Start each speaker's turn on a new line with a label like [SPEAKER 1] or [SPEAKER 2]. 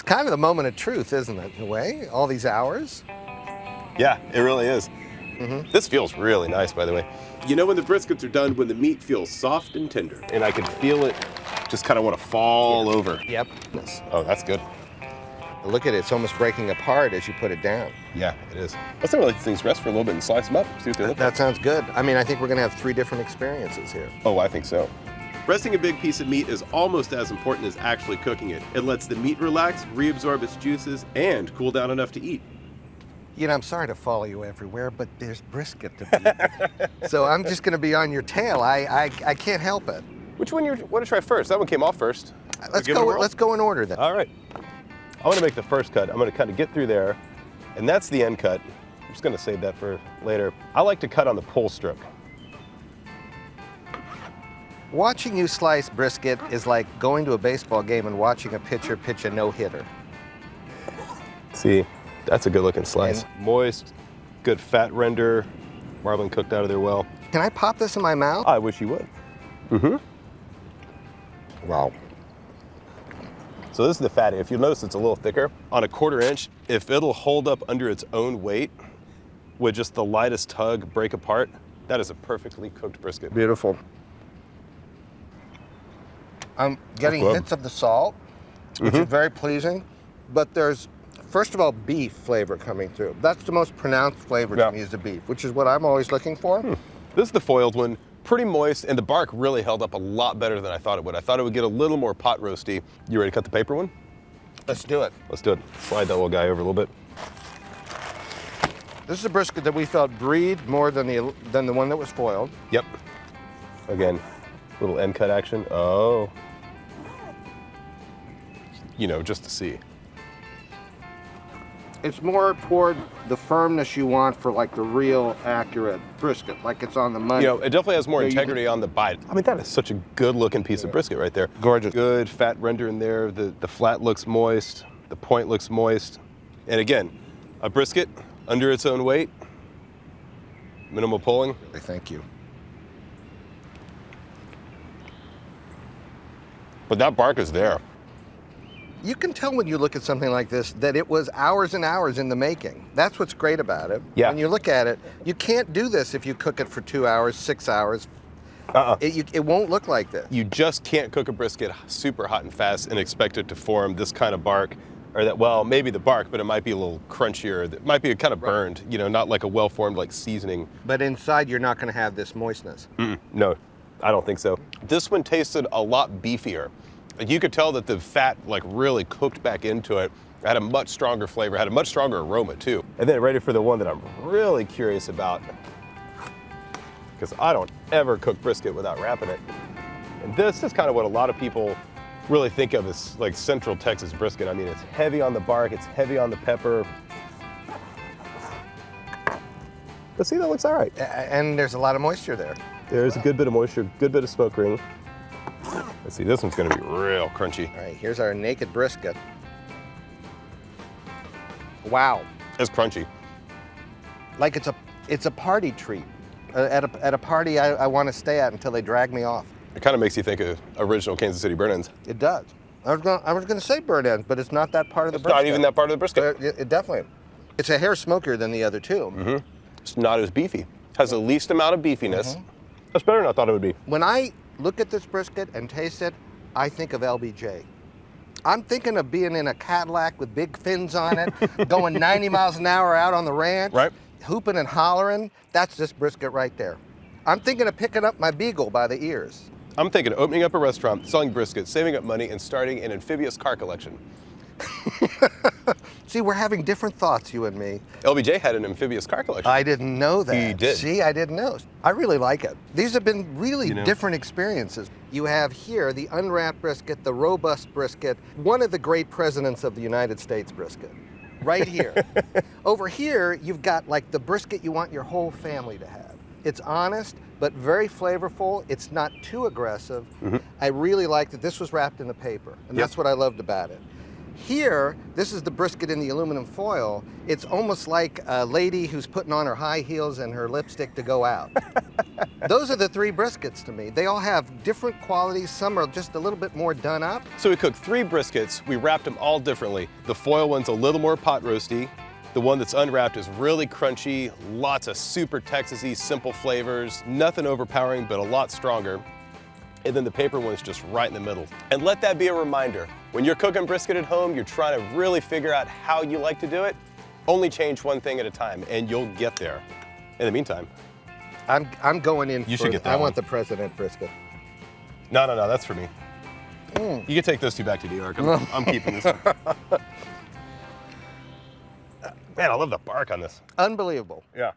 [SPEAKER 1] kind of the moment of truth, isn't it, in a way? All these hours.
[SPEAKER 2] Yeah, it really is. This feels really nice, by the way. You know when the briskets are done, when the meat feels soft and tender. And I can feel it just kind of want to fall over.
[SPEAKER 1] Yep.
[SPEAKER 2] Oh, that's good.
[SPEAKER 1] Look at it, it's almost breaking apart as you put it down.
[SPEAKER 2] Yeah, it is. Let's let these things rest for a little bit and slice them up, see what they look like.
[SPEAKER 1] That sounds good. I mean, I think we're gonna have 3 different experiences here.
[SPEAKER 2] Oh, I think so. Resting a big piece of meat is almost as important as actually cooking it. It lets the meat relax, reabsorb its juices, and cool down enough to eat.
[SPEAKER 1] You know, I'm sorry to follow you everywhere, but there's brisket to be eaten. So I'm just gonna be on your tail. I can't help it.
[SPEAKER 2] Which one you want to try first? That one came off first.
[SPEAKER 1] Let's go in order then.
[SPEAKER 2] All right. I want to make the first cut. I'm going to kind of get through there, and that's the end cut. I'm just going to save that for later. I like to cut on the pull stroke.
[SPEAKER 1] Watching you slice brisket is like going to a baseball game and watching a pitcher pitch a no-hitter.
[SPEAKER 2] See, that's a good looking slice. Moist, good fat render, marbling cooked out of there well.
[SPEAKER 1] Can I pop this in my mouth?
[SPEAKER 2] I wish you would. Mm-hmm.
[SPEAKER 1] Wow.
[SPEAKER 2] So this is the fatty. If you'll notice, it's a little thicker. On a 1/4 inch, if it'll hold up under its own weight with just the lightest tug break apart, that is a perfectly cooked brisket.
[SPEAKER 1] Beautiful. I'm getting hints of the salt, which is very pleasing, but there's, first of all, beef flavor coming through. That's the most pronounced flavor to me is the beef, which is what I'm always looking for.
[SPEAKER 2] This is the foiled one. Pretty moist, and the bark really held up a lot better than I thought it would. I thought it would get a little more pot roasty. You ready to cut the paper one?
[SPEAKER 1] Let's do it.
[SPEAKER 2] Let's do it. Slide that little guy over a little bit.
[SPEAKER 1] This is a brisket that we felt breathed more than the one that was foiled.
[SPEAKER 2] Yep. Again, little end cut action. Oh. You know, just to see.
[SPEAKER 1] It's more toward the firmness you want for like the real accurate brisket, like it's on the money.
[SPEAKER 2] You know, it definitely has more integrity on the bite. I mean, that is such a good looking piece of brisket right there.
[SPEAKER 1] Gorgeous.
[SPEAKER 2] Good fat render in there. The flat looks moist. The point looks moist. And again, a brisket under its own weight. Minimal pulling.
[SPEAKER 1] Thank you.
[SPEAKER 2] But that bark is there.
[SPEAKER 1] You can tell when you look at something like this that it was hours and hours in the making. That's what's great about it.
[SPEAKER 2] Yeah.
[SPEAKER 1] When you look at it, you can't do this if you cook it for 2 hours, 6 hours. It won't look like this.
[SPEAKER 2] You just can't cook a brisket super hot and fast and expect it to form this kind of bark, or that, well, maybe the bark, but it might be a little crunchier. It might be kind of burned, you know, not like a well-formed like seasoning.
[SPEAKER 1] But inside, you're not going to have this moistness.
[SPEAKER 2] No, I don't think so. This one tasted a lot beefier. You could tell that the fat like really cooked back into it. It had a much stronger flavor, had a much stronger aroma too. And then ready for the one that I'm really curious about, because I don't ever cook brisket without wrapping it. And this is kind of what a lot of people really think of as like Central Texas brisket. I mean, it's heavy on the bark, it's heavy on the pepper. But see, that looks all right.
[SPEAKER 1] And there's a lot of moisture there.
[SPEAKER 2] There's a good bit of moisture, good bit of smoke ring. Let's see, this one's gonna be real crunchy.
[SPEAKER 1] All right, here's our naked brisket. Wow.
[SPEAKER 2] It's crunchy.
[SPEAKER 1] Like it's a party treat. At a party I want to stay at until they drag me off.
[SPEAKER 2] It kind of makes you think of original Kansas City burnt ends.
[SPEAKER 1] It does. I was gonna say burnt ends, but it's not that part of the
[SPEAKER 2] It's
[SPEAKER 1] brisket.
[SPEAKER 2] not even that part of the brisket.
[SPEAKER 1] It definitely. It's a hair smokier than the other two.
[SPEAKER 2] It's not as beefy. Has the least amount of beefiness. That's better than I thought it would be.
[SPEAKER 1] When I look at this brisket and taste it, I think of LBJ. I'm thinking of being in a Cadillac with big fins on it, going 90 miles an hour out on the ranch,
[SPEAKER 2] Right.
[SPEAKER 1] hooping and hollering. That's this brisket right there. I'm thinking of picking up my beagle by the ears.
[SPEAKER 2] I'm thinking of opening up a restaurant, selling brisket, saving up money, and starting an amphibious car collection.
[SPEAKER 1] See, we're having different thoughts, you and me.
[SPEAKER 2] LBJ had an amphibious car collection.
[SPEAKER 1] I didn't know that.
[SPEAKER 2] He did.
[SPEAKER 1] See, I didn't know. I really like it. These have been really
[SPEAKER 2] You know.
[SPEAKER 1] different experiences. You have here the unwrapped brisket, the robust brisket, one of the great presidents of the United States brisket, right here. Over here, you've got like the brisket you want your whole family to have. It's honest, but very flavorful. It's not too aggressive. I really like that this was wrapped in the paper, and that's what I loved about it. Here, this is the brisket in the aluminum foil. It's almost like a lady who's putting on her high heels and her lipstick to go out. Those are the three briskets to me. They all have different qualities. Some are just a little bit more done up.
[SPEAKER 2] So we cooked 3 briskets. We wrapped them all differently. The foil one's a little more pot roasty. The one that's unwrapped is really crunchy, lots of super Texas-y, simple flavors, nothing overpowering, but a lot stronger. And then the paper one's just right in the middle. And let that be a reminder. When you're cooking brisket at home, you're trying to really figure out how you like to do it. Only change one thing at a time, and you'll get there. In the meantime,
[SPEAKER 1] I'm going in.
[SPEAKER 2] You should get that
[SPEAKER 1] I
[SPEAKER 2] one.
[SPEAKER 1] want the President brisket.
[SPEAKER 2] No, that's for me. You can take those 2 back to New York. I'm keeping this one. Man, I love the bark on this.
[SPEAKER 1] Unbelievable.
[SPEAKER 2] Yeah.